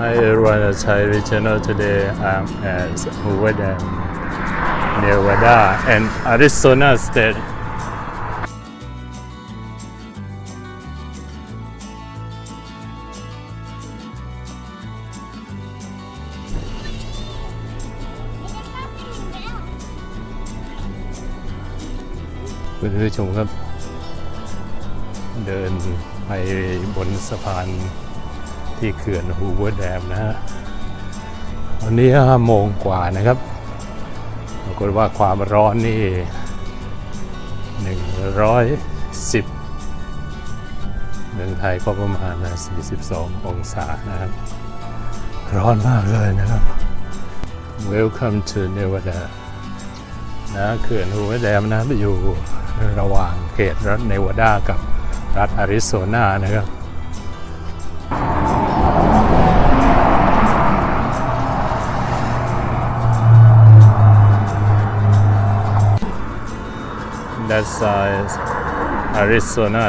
Hi everyone, it's Highway Channel. Today I'm at Hoover Dam, Nevada and Arizona State.คุณผู้ชมครับเดินไปบนสะพานที่เขื่อนฮูเวอร์แดมนะฮะวันนี้5 โมงกว่านะครับปรากฏว่าความร้อนนี่110เมืองไทยก็ประมาณ42 องศานะครับร้อนมากเลยนะครับ Welcome to Nevada นะเขื่อนฮูเวอร์แดมนะอยู่ระหว่างเขตรัฐเนวาดากับรัฐอาริโซนานะครับThat side Arizona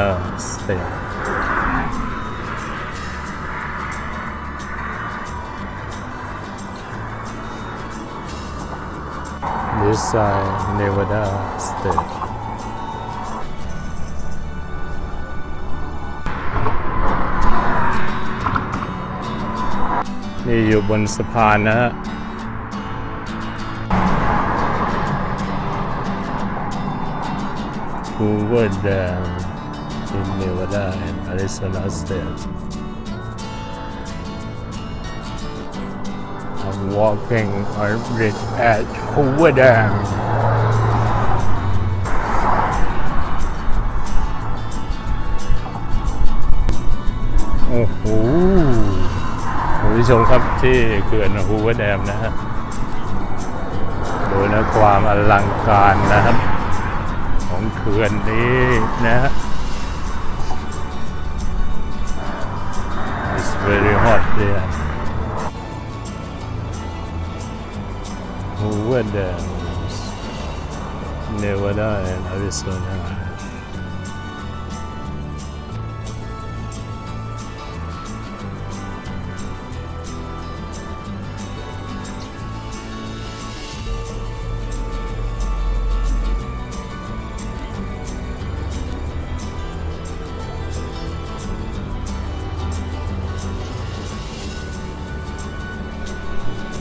State. This side Nevada State. นี่อยู่บนสะพานนะฮะHoover Dam in Nevada and Arizona states. I'm walking on it at Hoover Dam. โอ้โหคุณผู้ชมครับที่เขื่อนฮูเวอร์แดมนะฮะดูนะความอลังการนะครับของเขื่อนนี้นะฮะ It's very hot there. Hoover Dam, Nevada and Arizona.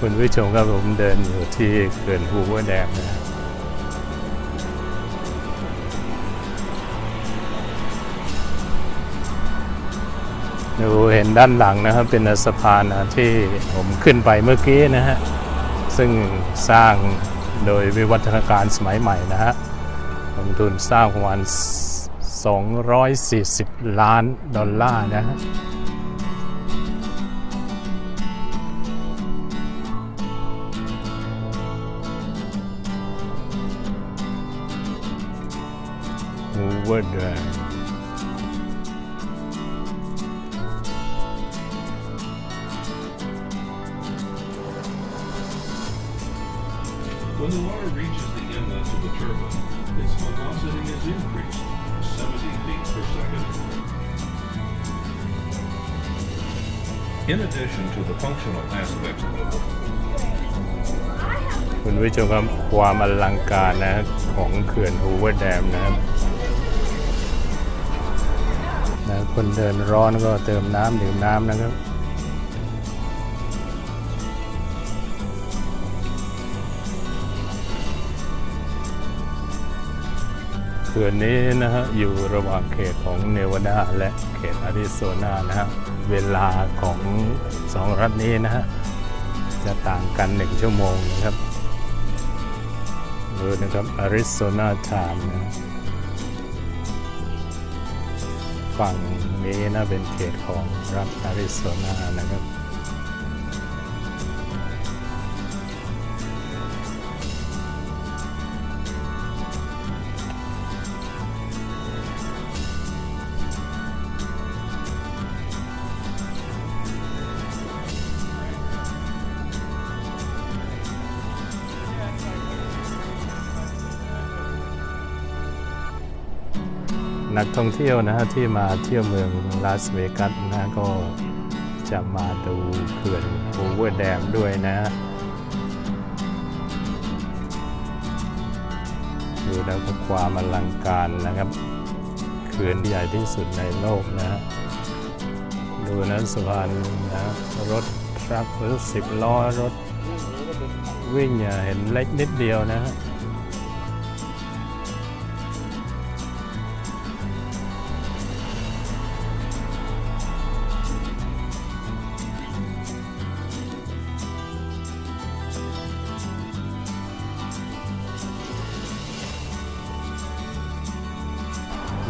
คุณผู้ชมครับผมเดินอยู่ที่เขื่อนฮูเวอร์แดมนะดูเห็นด้านหลังนะครับเป็นสะพานที่ผมขึ้นไปเมื่อกี้นะฮะซึ่งสร้างโดยวิวัฒนาการสมัยใหม่นะฮะลงทุนสร้างประมาณ$240 ล้านนะฮะHoover Dam. When the water reaches the inlet of the turbine, its velocity is increased to 70 feet per second. In addition to the functional aspects of the คุณผู้ชมครับความอลังการนะของเขื่อนฮูเวอร์แดมนะครับคนเดินร้อนก็เติมน้ำดื่มน้ำนะครับเขื่อนนี้นะฮะอยู่ระหว่างเขตของเนวาดาและเขตอาริโซนานะฮะเวลาของ2 รัฐนี้นะฮะจะต่างกัน1 ชั่วโมงนะครับดูนะครับอาริโซนาไทม์นะฝั่งนี้นะเป็นเขตของรัฐอาริโซนานะครับนักท่องเที่ยวนะฮะที่มาเที่ยวเมืองลาสเวกัสนะก็ จะมาดูเขื่อนโอเวอร์แดมด้วยนะดูแล้วก็ความอลังการนะครับเขื่อนใหญ่ที่สุดในโลกนะดูนะสะพานนะรถทรัคหรือ10 ล้อรถวิ่งอย่าเห็นเล็กนิดเดียวนะ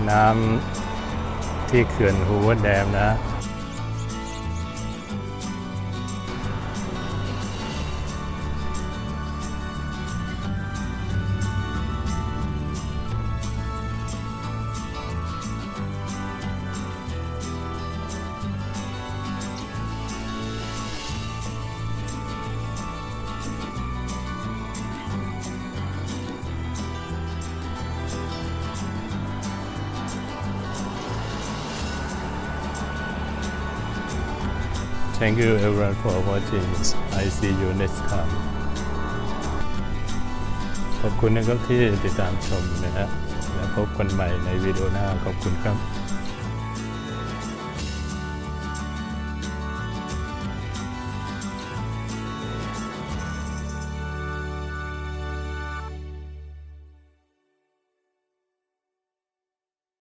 น้ำที่เขื่อนฮูเวอร์แดมนะThank you everyone for watching. I see you next time. ขอบคุณนะครับที่ติดตามชมนะฮะแล้วพบกันใหม่ในวิดีโอหน้าขอบคุณครับ